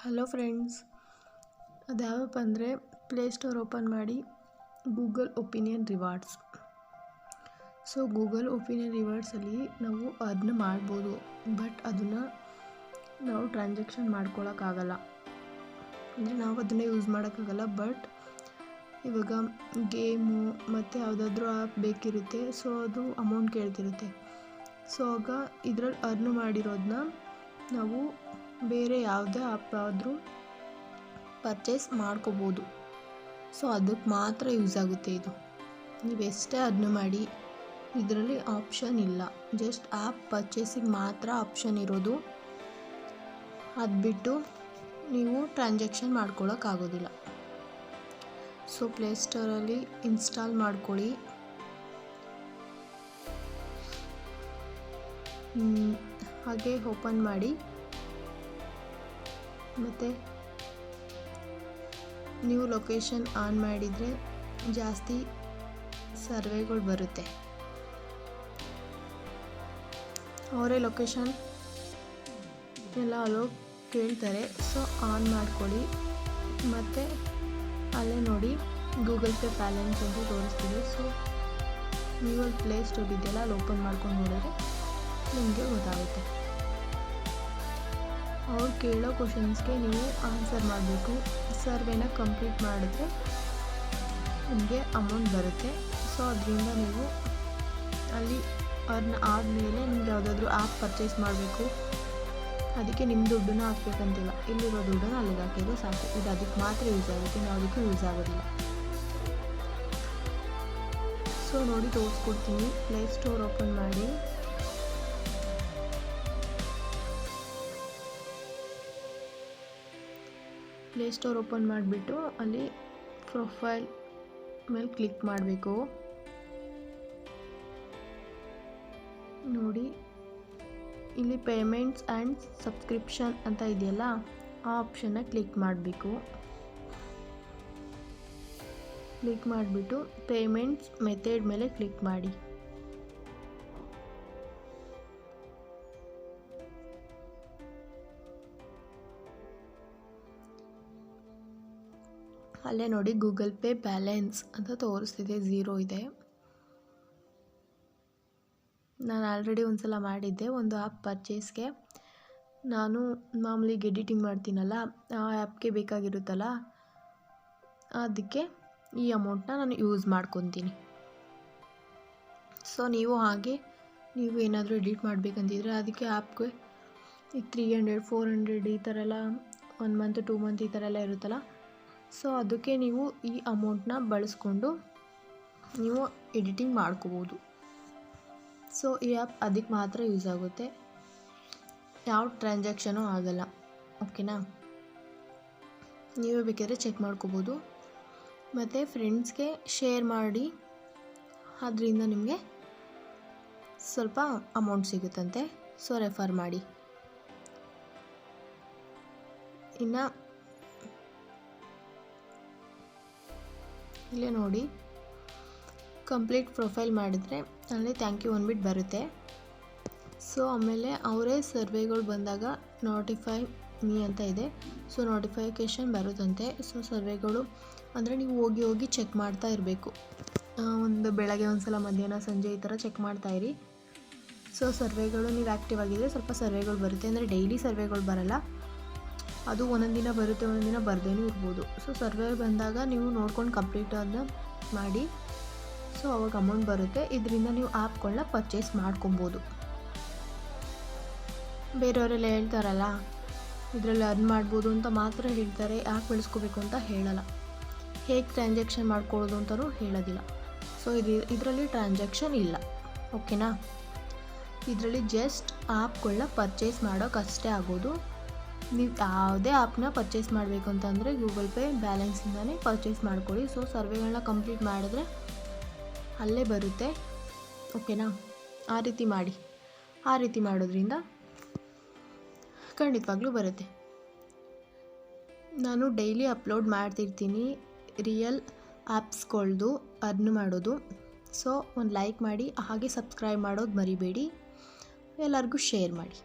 Hello friends, ಅದು ಯಾವಪ್ಪ ಅಂದರೆ ಪ್ಲೇಸ್ಟೋರ್ ಓಪನ್ ಮಾಡಿ Google opinion rewards. So Google opinion ರಿವಾರ್ಡ್ಸಲ್ಲಿ ನಾವು ಅರ್ನ್ ಮಾಡ್ಬೋದು, ಬಟ್ ಅದನ್ನು ನಾವು ಟ್ರಾನ್ಸಾಕ್ಷನ್ ಮಾಡ್ಕೊಳ್ಳೋಕ್ಕಾಗಲ್ಲ. ಅಂದರೆ ನಾವು ಅದನ್ನು ಯೂಸ್ ಮಾಡೋಕ್ಕಾಗಲ್ಲ. ಬಟ್ ಇವಾಗ ಗೇಮು ಮತ್ತು ಯಾವುದಾದ್ರೂ ಆ್ಯಪ್ ಬೇಕಿರುತ್ತೆ, ಸೊ ಅದು ಅಮೌಂಟ್ ಕೇಳ್ತಿರುತ್ತೆ. ಸೊ ಆಗ ಇದರಲ್ಲಿ ಅರ್ನ್ ಮಾಡಿರೋದನ್ನ ನಾವು ಬೇರೆ ಯಾವುದೇ ಆ್ಯಪ್ ಆದರೂ ಪರ್ಚೇಸ್ ಮಾಡ್ಕೋಬೋದು. ಸೊ ಅದಕ್ಕೆ ಮಾತ್ರ ಯೂಸ್ ಆಗುತ್ತೆ ಇದು. ನೀವು ಎಷ್ಟೇ ಅರ್ನ್ ಮಾಡಿ ಇದರಲ್ಲಿ ಆಪ್ಷನ್ ಇಲ್ಲ, ಜಸ್ಟ್ ಆ್ಯಪ್ ಪರ್ಚೇಸಿಗೆ ಮಾತ್ರ ಆಪ್ಷನ್ ಇರೋದು. ಅದು ಬಿಟ್ಟು ನೀವು ಟ್ರಾನ್ಸಾಕ್ಷನ್ ಮಾಡ್ಕೊಳ್ಳೋಕ್ಕಾಗೋದಿಲ್ಲ. ಸೊ ಪ್ಲೇಸ್ಟೋರಲ್ಲಿ ಇನ್ಸ್ಟಾಲ್ ಮಾಡ್ಕೊಳ್ಳಿ. ಹಾಗೆ ಓಪನ್ ಮಾಡಿ ಮತ್ತು ನೀವು ಲೊಕೇಶನ್ ಆನ್ ಮಾಡಿದರೆ ಜಾಸ್ತಿ ಸರ್ವೆಗಳು ಬರುತ್ತೆ. ಅವರೇ ಲೊಕೇಶನ್ ಎಲ್ಲ ಅಲೋ ಕೇಳ್ತಾರೆ. ಸೊ ಆನ್ ಮಾಡ್ಕೊಳ್ಳಿ. ಮತ್ತು ಅಲ್ಲೇ ನೋಡಿ ಗೂಗಲ್ ಪೇ ಬ್ಯಾಲೆನ್ಸ್ ಅಂತ ತೋರಿಸ್ತಿದೆ. ಸೊ ನೀವು ಪ್ಲೇಸ್ಟೋರ್ ಇದೆಯಲ್ಲ ಅಲ್ಲಿ ಓಪನ್ ಮಾಡ್ಕೊಂಡು ನೋಡಿದ್ರೆ ನಿಮಗೆ ಗೊತ್ತಾಗುತ್ತೆ. ಅವ್ರು ಕೇಳೋ ಕ್ವಶನ್ಸ್ಗೆ ನೀವು ಆನ್ಸರ್ ಮಾಡಬೇಕು. ಸರ್ವೆನ ಕಂಪ್ಲೀಟ್ ಮಾಡಿದ್ರೆ ನಿಮಗೆ ಅಮೌಂಟ್ ಬರುತ್ತೆ. ಸೊ ಅದರಿಂದ ನೀವು ಅಲ್ಲಿ ಅರ್ನ್ ಆದಮೇಲೆ ನಿಮ್ಗೆ ಯಾವುದಾದ್ರೂ ಆ್ಯಪ್ ಪರ್ಚೇಸ್ ಮಾಡಬೇಕು, ಅದಕ್ಕೆ ನಿಮ್ಮ ದುಡ್ಡನ್ನು ಹಾಕ್ಬೇಕಂತಿಲ್ಲ. ಇಲ್ಲಿರೋ ದುಡ್ಡನ್ನು ಅಲ್ಲಿಗೆ ಹಾಕಿದ್ರೆ ಸಾಕು. ಇದು ಅದಕ್ಕೆ ಮಾತ್ರ ಯೂಸ್ ಆಗುತ್ತೆ, ಯಾವುದಕ್ಕೂ ಯೂಸ್ ಆಗೋದಿಲ್ಲ. ಸೊ ನೋಡಿ ತೋರಿಸ್ಕೊಡ್ತೀನಿ. ಪ್ಲೇಸ್ಟೋರ್ ಓಪನ್ ಮಾಡಿ ಪ್ಲೇಸ್ಟೋರ್ ಓಪನ್ ಮಾಡಿಬಿಟ್ಟು ಅಲ್ಲಿ ಪ್ರೊಫೈಲ್ ಮೇಲೆ ಕ್ಲಿಕ್ ಮಾಡಬೇಕು. ನೋಡಿ ಇಲ್ಲಿ ಪೇಮೆಂಟ್ಸ್ ಆ್ಯಂಡ್ ಸಬ್ಸ್ಕ್ರಿಪ್ಷನ್ ಅಂತ ಇದೆಯಲ್ಲ, ಆ ಆಪ್ಷನ್ನ ಕ್ಲಿಕ್ ಮಾಡಬೇಕು. ಕ್ಲಿಕ್ ಮಾಡಿಬಿಟ್ಟು ಪೇಮೆಂಟ್ಸ್ ಮೆಥಡ್ ಮೇಲೆ ಕ್ಲಿಕ್ ಮಾಡಿ. ಅಲ್ಲೇ ನೋಡಿ ಗೂಗಲ್ ಪೇ ಬ್ಯಾಲೆನ್ಸ್ ಅಂತ ತೋರಿಸ್ತಿದೆ, 0 ಇದೆ. ನಾನು ಆಲ್ರೆಡಿ ಒಂದು ಸಲ ಮಾಡಿದ್ದೆ ಒಂದು ಆ್ಯಪ್ ಪರ್ಚೇಸ್ಗೆ. ನಾನು ಮಾಮೂಲಿ ಎಡಿಟಿಂಗ್ ಮಾಡ್ತೀನಲ್ಲ, ಆ ಆ್ಯಪ್ಗೆ ಬೇಕಾಗಿರುತ್ತಲ್ಲ, ಅದಕ್ಕೆ ಈ ಅಮೌಂಟನ್ನ ನಾನು ಯೂಸ್ ಮಾಡ್ಕೊತೀನಿ. ಸೊ ನೀವು ಹಾಗೆ ನೀವು ಏನಾದರೂ ಎಡಿಟ್ ಮಾಡಬೇಕಂತಿದ್ರೆ ಅದಕ್ಕೆ ಆ್ಯಪ್ಗೆ ಈಗ 300, 400 ಈ ಥರ ಎಲ್ಲ 1 ಮಂತ್ 2 ಮಂತ್ ಈ ಥರ ಎಲ್ಲ ಇರುತ್ತಲ್ಲ. ಸೊ ಅದಕ್ಕೆ ನೀವು ಈ ಅಮೌಂಟನ್ನ ಬಳಸ್ಕೊಂಡು ನೀವು ಎಡಿಟಿಂಗ್ ಮಾಡ್ಕೋಬೋದು. ಸೊ ಈ ಆ್ಯಪ್ ಅದಕ್ಕೆ ಮಾತ್ರ ಯೂಸ್ ಆಗುತ್ತೆ, ಯಾವ ಟ್ರಾನ್ಸಾಕ್ಷನೂ ಆಗಲ್ಲ. ಓಕೆನಾ? ನೀವೇ ಬೇಕಾದರೆ ಚೆಕ್ ಮಾಡ್ಕೋಬೋದು. ಮತ್ತು ಫ್ರೆಂಡ್ಸ್ಗೆ ಶೇರ್ ಮಾಡಿ, ಅದರಿಂದ ನಿಮಗೆ ಸ್ವಲ್ಪ ಅಮೌಂಟ್ ಸಿಗುತ್ತಂತೆ. ಸೊ ರೆಫರ್ ಮಾಡಿ. ಇನ್ನು ಇಲ್ಲೇ ನೋಡಿ ಕಂಪ್ಲೀಟ್ ಪ್ರೊಫೈಲ್ ಮಾಡಿದರೆ ಅಲ್ಲಿ ಥ್ಯಾಂಕ್ ಯು ಅಂದ್ಬಿಟ್ಟು ಬರುತ್ತೆ. ಸೊ ಆಮೇಲೆ ಅವರೇ ಸರ್ವೆಗಳು ಬಂದಾಗ ನೋಟಿಫೈ ಮೀ ಅಂತ ಇದೆ. ಸೊ ನೋಟಿಫಿಕೇಷನ್ ಬರುತ್ತಂತೆ. ಸೊ ಸರ್ವೆಗಳು ಅಂದರೆ ನೀವು ಹೋಗಿ ಚೆಕ್ ಮಾಡ್ತಾ ಇರಬೇಕು. ಒಂದು ಬೆಳಗ್ಗೆ ಒಂದು ಸಲ, ಮಧ್ಯಾಹ್ನ, ಸಂಜೆ ಈ ಥರ ಚೆಕ್ ಮಾಡ್ತಾಯಿರಿ. ಸೊ ಸರ್ವೆಗಳು ನೀವು ಆ್ಯಕ್ಟಿವ್ ಆಗಿದ್ದರೆ ಸ್ವಲ್ಪ ಸರ್ವೆಗಳು ಬರುತ್ತೆ. ಅಂದರೆ ಡೈಲಿ ಸರ್ವೆಗಳು ಬರಲ್ಲ, ಅದು ಒಂದೊಂದು ದಿನ ಬರುತ್ತೆ, ಒಂದೊಂದು ದಿನ ಬರ್ದೇನೂ ಇರ್ಬೋದು. ಸೊ ಸರ್ವೆ ಬಂದಾಗ ನೀವು ನೋಡ್ಕೊಂಡು ಕಂಪ್ಲೀಟ್ ಅದನ್ನ ಮಾಡಿ. ಸೊ ಅವಾಗ ಅಮೌಂಟ್ ಬರುತ್ತೆ. ಇದರಿಂದ ನೀವು ಆ್ಯಪ್ಗಳನ್ನ ಪರ್ಚೇಸ್ ಮಾಡ್ಕೊಬೋದು. ಬೇರೆಯವರೆಲ್ಲ ಹೇಳ್ತಾರಲ್ಲ ಇದರಲ್ಲಿ ಅರ್ನ್ ಮಾಡ್ಬೋದು ಅಂತ ಮಾತ್ರ ಹೇಳ್ತಾರೆ, ಆ್ಯಪ್ ಬೆಳೆಸ್ಕೋಬೇಕು ಅಂತ ಹೇಳಲ್ಲ. ಹೇಗೆ ಟ್ರಾನ್ಸಾಕ್ಷನ್ ಮಾಡ್ಕೊಳ್ಳೋದು ಅಂತಲೂ ಹೇಳೋದಿಲ್ಲ. ಸೊ ಇದರಲ್ಲಿ ಟ್ರಾನ್ಸಾಕ್ಷನ್ ಇಲ್ಲ. ಓಕೆನಾ? ಇದರಲ್ಲಿ ಜಸ್ಟ್ ಆ್ಯಪ್ಗಳನ್ನ ಪರ್ಚೇಸ್ ಮಾಡೋಕ್ಕಷ್ಟೇ ಆಗೋದು. ನೀವು ಯಾವುದೇ ಆ್ಯಪ್ನ ಪರ್ಚೇಸ್ ಮಾಡಬೇಕು ಅಂತಂದರೆ ಗೂಗಲ್ ಪೇ ಬ್ಯಾಲೆನ್ಸಿಂದನೇ ಪರ್ಚೇಸ್ ಮಾಡ್ಕೊಳ್ಳಿ. ಸೊ ಸರ್ವೆಗಳನ್ನ ಕಂಪ್ಲೀಟ್ ಮಾಡಿದ್ರೆ ಅಲ್ಲೇ ಬರುತ್ತೆ. ಓಕೆನಾ? ಆ ರೀತಿ ಮಾಡಿ. ಆ ರೀತಿ ಮಾಡೋದ್ರಿಂದ ಖಂಡಿತವಾಗ್ಲೂ ಬರುತ್ತೆ. ನಾನು ಡೈಲಿ ಅಪ್ಲೋಡ್ ಮಾಡ್ತಿರ್ತೀನಿ ರಿಯಲ್ ಆ್ಯಪ್ಸ್ಗಳ್ದು ಅರ್ನ್ ಮಾಡೋದು. ಸೊ ಒಂದು ಲೈಕ್ ಮಾಡಿ, ಹಾಗೆ ಸಬ್ಸ್ಕ್ರೈಬ್ ಮಾಡೋದು ಮರಿಬೇಡಿ. ಎಲ್ಲರಿಗೂ ಶೇರ್ ಮಾಡಿ.